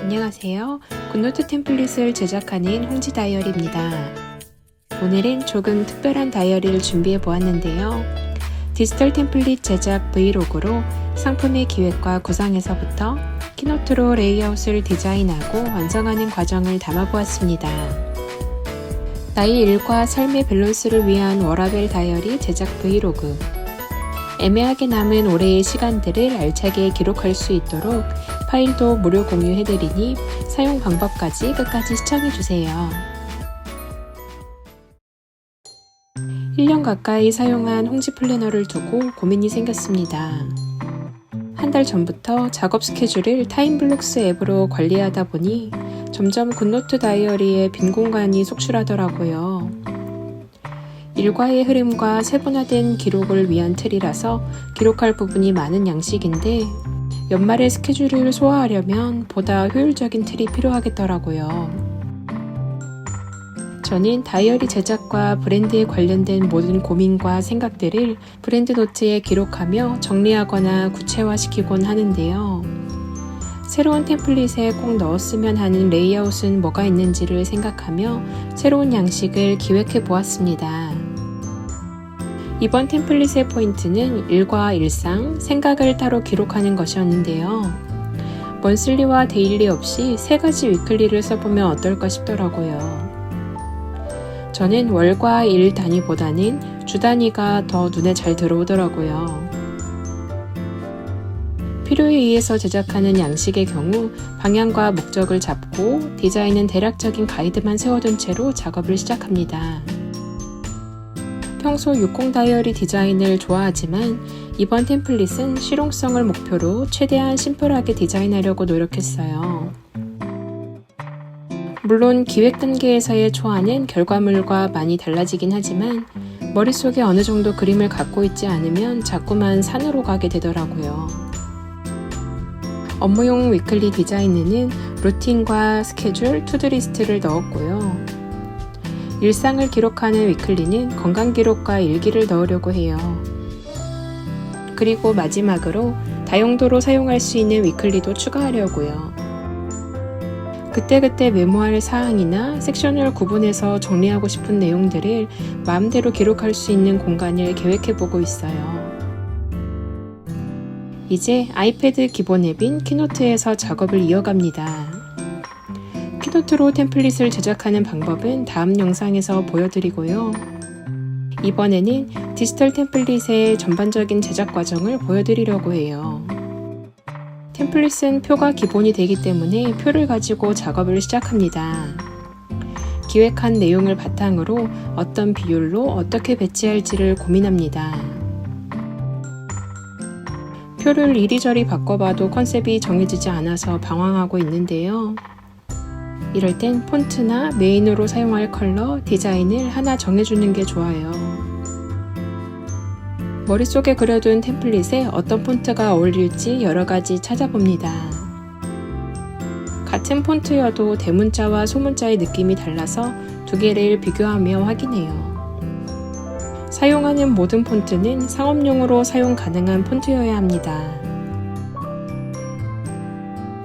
안녕하세요. 굿노트 템플릿을 제작하는 홍지 다이어리입니다. 오늘은 조금 특별한 다이어리를 준비해 보았는데요. 디지털 템플릿 제작 브이로그로 상품의 기획과 구상에서부터 키노트로 레이아웃을 디자인하고 완성하는 과정을 담아 보았습니다. 나의 일과 삶의 밸런스를 위한 워라벨 다이어리 제작 브이로그. 애매하게 남은 올해의 시간들을 알차게 기록할 수 있도록 파일도 무료 공유해드리니 사용 방법까지 끝까지 시청해주세요. 1년 가까이 사용한 홍지 플래너를 두고 고민이 생겼습니다. 한 달 전부터 작업 스케줄을 타임블록스 앱으로 관리하다 보니 점점 굿노트 다이어리에 빈 공간이 속출하더라고요. 일과의 흐름과 세분화된 기록을 위한 틀이라서 기록할 부분이 많은 양식인데 연말의 스케줄을 소화하려면 보다 효율적인 틀이 필요하겠더라고요. 저는 다이어리 제작과 브랜드에 관련된 모든 고민과 생각들을 브랜드 노트에 기록하며 정리하거나 구체화시키곤 하는데요. 새로운 템플릿에 꼭 넣었으면 하는 레이아웃은 뭐가 있는지를 생각하며 새로운 양식을 기획해 보았습니다. 이번 템플릿의 포인트는 일과 일상, 생각을 따로 기록하는 것이었는데요. 먼슬리와 데일리 없이 3가지 위클리를 써보면 어떨까 싶더라고요. 저는 월과 일 단위보다는 주 단위가 더 눈에 잘 들어오더라고요. 필요에 의해서 제작하는 양식의 경우 방향과 목적을 잡고 디자인은 대략적인 가이드만 세워둔 채로 작업을 시작합니다. 평소 60 다이어리 디자인을 좋아하지만 이번 템플릿은 실용성을 목표로 최대한 심플하게 디자인하려고 노력했어요. 물론 기획 단계에서의 초안은 결과물과 많이 달라지긴 하지만 머릿속에 어느 정도 그림을 갖고 있지 않으면 자꾸만 산으로 가게 되더라고요. 업무용 위클리 디자인에는 루틴과 스케줄, 투두리스트를 넣었고요. 일상을 기록하는 위클리는 건강 기록과 일기를 넣으려고 해요. 그리고 마지막으로 다용도로 사용할 수 있는 위클리도 추가하려고요. 그때그때 메모할 사항이나 섹션을 구분해서 정리하고 싶은 내용들을 마음대로 기록할 수 있는 공간을 계획해보고 있어요. 이제 아이패드 기본 앱인 키노트에서 작업을 이어갑니다. 키노트로 템플릿을 제작하는 방법은 다음 영상에서 보여드리고요. 이번에는 디지털 템플릿의 전반적인 제작 과정을 보여드리려고 해요. 템플릿은 표가 기본이 되기 때문에 표를 가지고 작업을 시작합니다. 기획한 내용을 바탕으로 어떤 비율로 어떻게 배치할지를 고민합니다. 표를 이리저리 바꿔봐도 컨셉이 정해지지 않아서 방황하고 있는데요. 이럴 땐 폰트나 메인으로 사용할 컬러, 디자인을 하나 정해주는 게 좋아요. 머릿속에 그려둔 템플릿에 어떤 폰트가 어울릴지 여러가지 찾아봅니다. 같은 폰트여도 대문자와 소문자의 느낌이 달라서 두 개를 비교하며 확인해요. 사용하는 모든 폰트는 상업용으로 사용 가능한 폰트여야 합니다.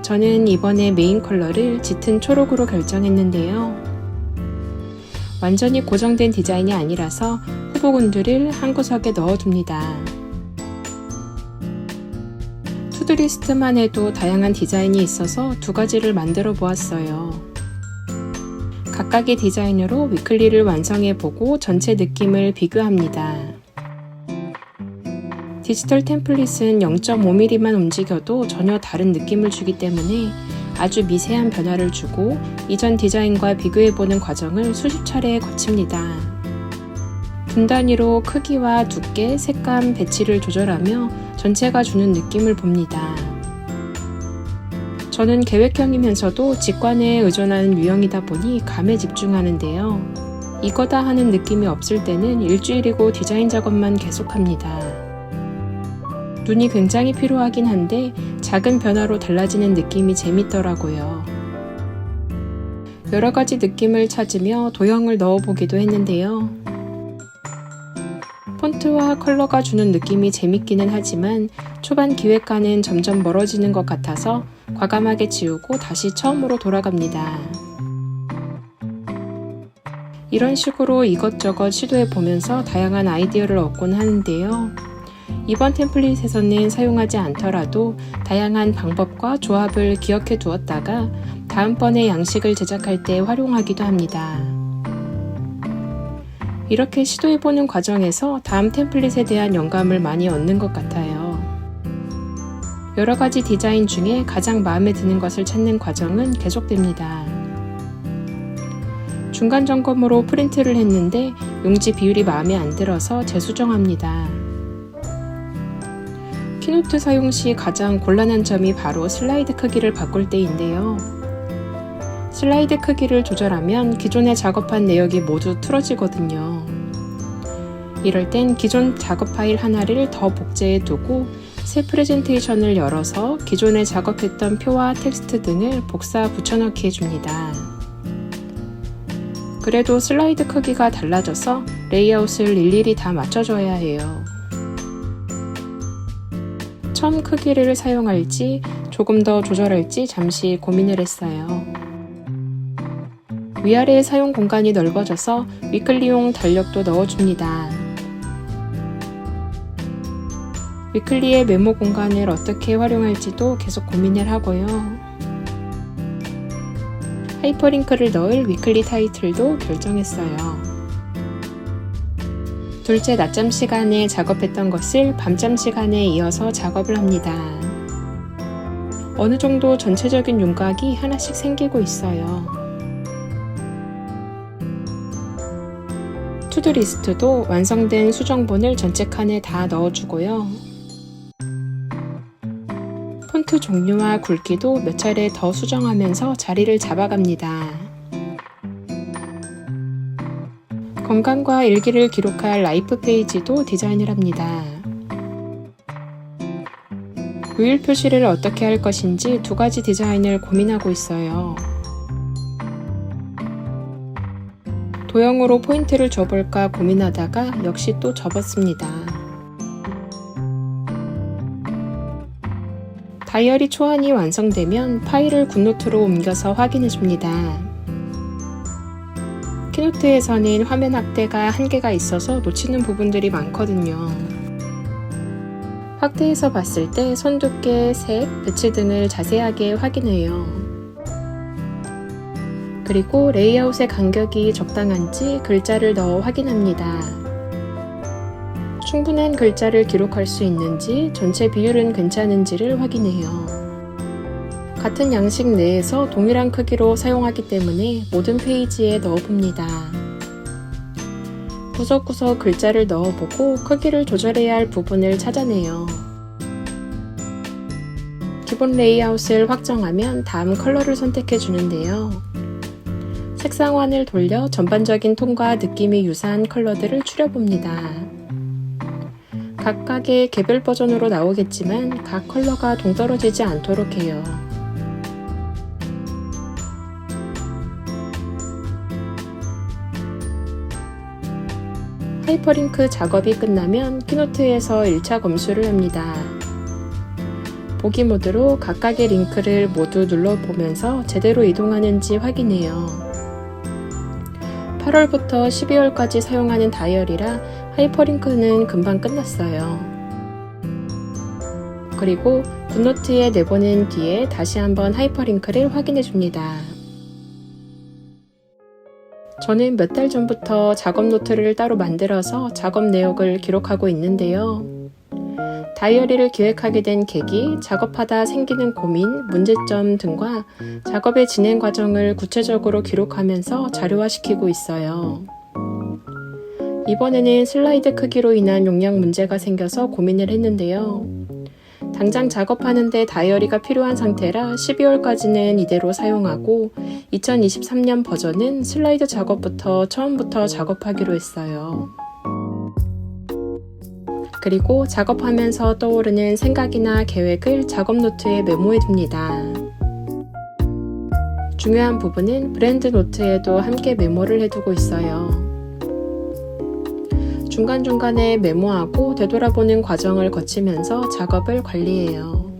저는 이번에 메인 컬러를 짙은 초록으로 결정했는데요. 완전히 고정된 디자인이 아니라서 후보군들을 한 구석에 넣어둡니다. 투두리스트만 해도 다양한 디자인이 있어서 2가지를 만들어 보았어요. 각각의 디자인으로 위클리를 완성해보고 전체 느낌을 비교합니다. 디지털 템플릿은 0.5mm만 움직여도 전혀 다른 느낌을 주기 때문에 아주 미세한 변화를 주고 이전 디자인과 비교해보는 과정을 수십 차례 거칩니다. 분 단위로 크기와 두께, 색감, 배치를 조절하며 전체가 주는 느낌을 봅니다. 저는 계획형이면서도 직관에 의존하는 유형이다 보니 감에 집중하는데요. 이거다 하는 느낌이 없을 때는 일주일이고 디자인 작업만 계속합니다. 눈이 굉장히 필요하긴 한데 작은 변화로 달라지는 느낌이 재밌더라고요. 여러가지 느낌을 찾으며 도형을 넣어보기도 했는데요. 폰트와 컬러가 주는 느낌이 재밌기는 하지만 초반 기획과는 점점 멀어지는 것 같아서 과감하게 지우고 다시 처음으로 돌아갑니다. 이런 식으로 이것저것 시도해보면서 다양한 아이디어를 얻곤 하는데요. 이번 템플릿에서는 사용하지 않더라도 다양한 방법과 조합을 기억해 두었다가 다음번에 양식을 제작할 때 활용하기도 합니다. 이렇게 시도해보는 과정에서 다음 템플릿에 대한 영감을 많이 얻는 것 같아요. 여러가지 디자인 중에 가장 마음에 드는 것을 찾는 과정은 계속됩니다. 중간 점검으로 프린트를 했는데 용지 비율이 마음에 안 들어서 재수정합니다. 키노트 사용 시 가장 곤란한 점이 바로 슬라이드 크기를 바꿀 때인데요. 슬라이드 크기를 조절하면 기존에 작업한 내역이 모두 틀어지거든요. 이럴 땐 기존 작업 파일 하나를 더 복제해 두고 새 프레젠테이션을 열어서 기존에 작업했던 표와 텍스트 등을 복사 붙여넣기 해줍니다. 그래도 슬라이드 크기가 달라져서 레이아웃을 일일이 다 맞춰줘야 해요. 처음 크기를 사용할지 조금 더 조절할지 잠시 고민을 했어요. 위아래 사용 공간이 넓어져서 위클리용 달력도 넣어줍니다. 위클리의 메모 공간을 어떻게 활용할지도 계속 고민을 하고요. 하이퍼링크를 넣을 위클리 타이틀도 결정했어요. 둘째 낮잠 시간에 작업했던 것을 밤잠 시간에 이어서 작업을 합니다. 어느 정도 전체적인 윤곽이 하나씩 생기고 있어요. 투두리스트도 완성된 수정본을 전체 칸에 다 넣어주고요. 폰트 종류와 굵기도 몇 차례 더 수정하면서 자리를 잡아갑니다. 건강과 일기를 기록할 라이프 페이지도 디자인을 합니다. 요일 표시를 어떻게 할 것인지 두 가지 디자인을 고민하고 있어요. 도형으로 포인트를 줘볼까 고민하다가 역시 또 접었습니다. 다이어리 초안이 완성되면 파일을 굿노트로 옮겨서 확인해줍니다. 키노트에서는 화면 확대가 한계가 있어서 놓치는 부분들이 많거든요. 확대해서 봤을 때 손 두께, 색, 배치 등을 자세하게 확인해요. 그리고 레이아웃의 간격이 적당한지 글자를 넣어 확인합니다. 충분한 글자를 기록할 수 있는지, 전체 비율은 괜찮은지를 확인해요. 같은 양식 내에서 동일한 크기로 사용하기 때문에 모든 페이지에 넣어봅니다. 구석구석 글자를 넣어보고 크기를 조절해야 할 부분을 찾아내요. 기본 레이아웃을 확정하면 다음 컬러를 선택해 주는데요. 색상환을 돌려 전반적인 톤과 느낌이 유사한 컬러들을 추려봅니다. 각각의 개별 버전으로 나오겠지만 각 컬러가 동떨어지지 않도록 해요. 하이퍼링크 작업이 끝나면 키노트에서 1차 검수를 합니다. 보기 모드로 각각의 링크를 모두 눌러보면서 제대로 이동하는지 확인해요. 8월부터 12월까지 사용하는 다이어리라 하이퍼링크는 금방 끝났어요. 그리고 굿노트에 내보낸 뒤에 다시 한번 하이퍼링크를 확인해 줍니다. 저는 몇 달 전부터 작업 노트를 따로 만들어서 작업 내역을 기록하고 있는데요. 다이어리를 기획하게 된 계기, 작업하다 생기는 고민, 문제점 등과 작업의 진행 과정을 구체적으로 기록하면서 자료화시키고 있어요. 이번에는 슬라이드 크기로 인한 용량 문제가 생겨서 고민을 했는데요. 당장 작업하는데 다이어리가 필요한 상태라 12월까지는 이대로 사용하고 2023년 버전은 슬라이드 작업부터 처음부터 작업하기로 했어요. 그리고 작업하면서 떠오르는 생각이나 계획을 작업 노트에 메모해 둡니다. 중요한 부분은 브랜드 노트에도 함께 메모를 해두고 있어요. 중간중간에 메모하고 되돌아보는 과정을 거치면서 작업을 관리해요.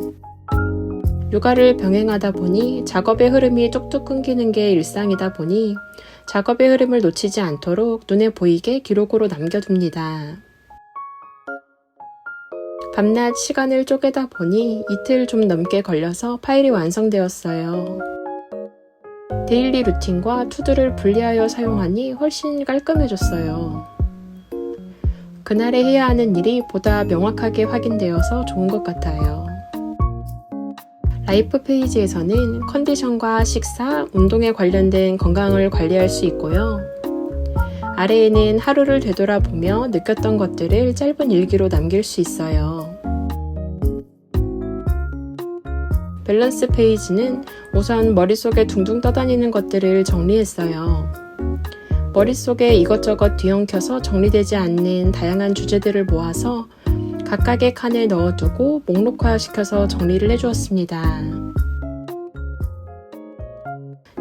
육아를 병행하다 보니 작업의 흐름이 뚝뚝 끊기는 게 일상이다 보니 작업의 흐름을 놓치지 않도록 눈에 보이게 기록으로 남겨둡니다. 밤낮 시간을 쪼개다 보니 이틀 좀 넘게 걸려서 파일이 완성되었어요. 데일리 루틴과 투두를 분리하여 사용하니 훨씬 깔끔해졌어요. 그날에 해야 하는 일이 보다 명확하게 확인되어서 좋은 것 같아요. 라이프 페이지에서는 컨디션과 식사, 운동에 관련된 건강을 관리할 수 있고요. 아래에는 하루를 되돌아보며 느꼈던 것들을 짧은 일기로 남길 수 있어요. 밸런스 페이지는 우선 머릿속에 둥둥 떠다니는 것들을 정리했어요. 머릿속에 이것저것 뒤엉켜서 정리되지 않는 다양한 주제들을 모아서 각각의 칸에 넣어두고 목록화시켜서 정리를 해주었습니다.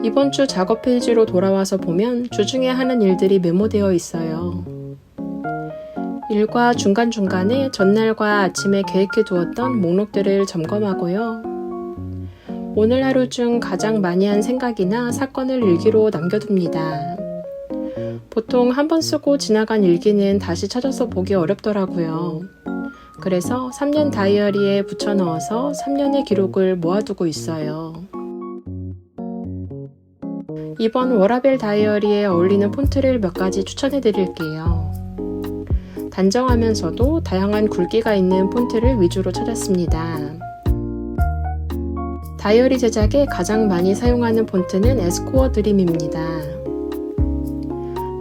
이번 주 작업 페이지로 돌아와서 보면 주중에 하는 일들이 메모되어 있어요. 일과 중간중간에 전날과 아침에 계획해 두었던 목록들을 점검하고요. 오늘 하루 중 가장 많이 한 생각이나 사건을 일기로 남겨둡니다. 보통 한 번 쓰고 지나간 일기는 다시 찾아서 보기 어렵더라고요. 그래서 3년 다이어리에 붙여 넣어서 3년의 기록을 모아두고 있어요. 이번 워라벨 다이어리에 어울리는 폰트를 몇 가지 추천해 드릴게요. 단정하면서도 다양한 굵기가 있는 폰트를 위주로 찾았습니다. 다이어리 제작에 가장 많이 사용하는 폰트는 에스코어 드림입니다.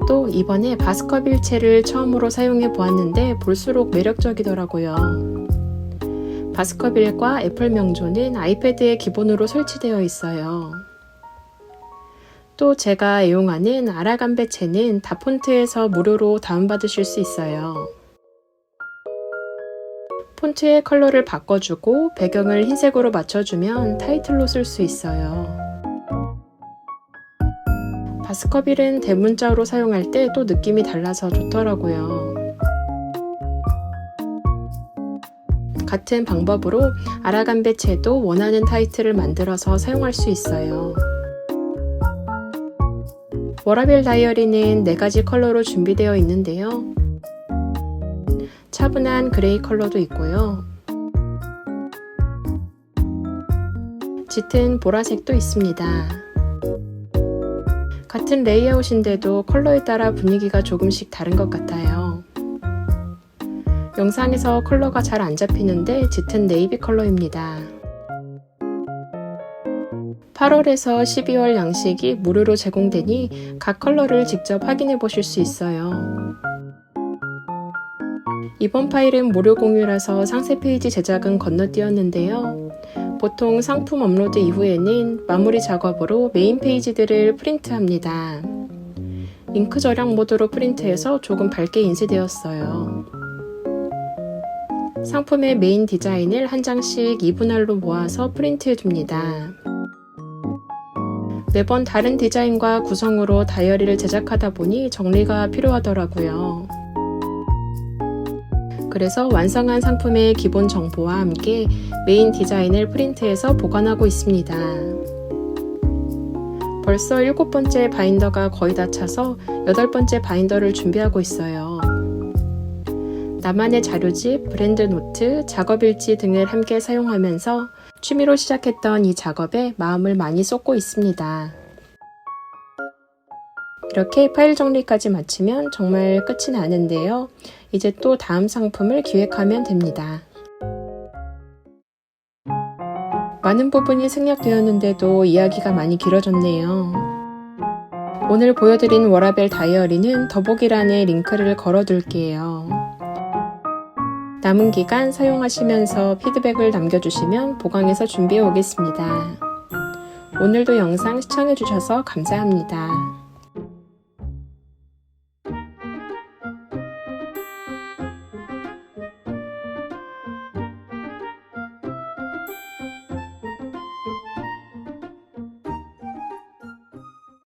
또 이번에 바스커빌체를 처음으로 사용해 보았는데 볼수록 매력적이더라고요. 바스커빌과 애플 명조는 아이패드에 기본으로 설치되어 있어요. 또 제가 애용하는 아라간베체는 다폰트에서 무료로 다운받으실 수 있어요. 폰트의 컬러를 바꿔주고 배경을 흰색으로 맞춰주면 타이틀로 쓸 수 있어요. 바스커빌은 대문자로 사용할 때 또 느낌이 달라서 좋더라고요. 같은 방법으로 아라간베체도 원하는 타이틀을 만들어서 사용할 수 있어요. 워라벨 다이어리는 4가지 컬러로 준비되어 있는데요. 차분한 그레이 컬러도 있고요. 짙은 보라색도 있습니다. 같은 레이아웃인데도 컬러에 따라 분위기가 조금씩 다른 것 같아요. 영상에서 컬러가 잘 안 잡히는데 짙은 네이비 컬러입니다. 8월에서 12월 양식이 무료로 제공되니 각 컬러를 직접 확인해 보실 수 있어요. 이번 파일은 무료 공유라서 상세 페이지 제작은 건너뛰었는데요. 보통 상품 업로드 이후에는 마무리 작업으로 메인 페이지들을 프린트합니다. 잉크 절약 모드로 프린트해서 조금 밝게 인쇄되었어요. 상품의 메인 디자인을 한 장씩 2분할로 모아서 프린트해줍니다. 매번 다른 디자인과 구성으로 다이어리를 제작하다 보니 정리가 필요하더라고요. 그래서 완성한 상품의 기본 정보와 함께 메인 디자인을 프린트해서 보관하고 있습니다. 벌써 7번째 바인더가 거의 다 차서 8번째 바인더를 준비하고 있어요. 나만의 자료집, 브랜드 노트, 작업일지 등을 함께 사용하면서 취미로 시작했던 이 작업에 마음을 많이 쏟고 있습니다. 이렇게 파일 정리까지 마치면 정말 끝이 나는데요. 이제 또 다음 상품을 기획하면 됩니다. 많은 부분이 생략되었는데도 이야기가 많이 길어졌네요. 오늘 보여드린 워라벨 다이어리는 더보기란에 링크를 걸어둘게요. 남은 기간 사용하시면서 피드백을 남겨주시면 보강해서 준비해 오겠습니다. 오늘도 영상 시청해주셔서 감사합니다.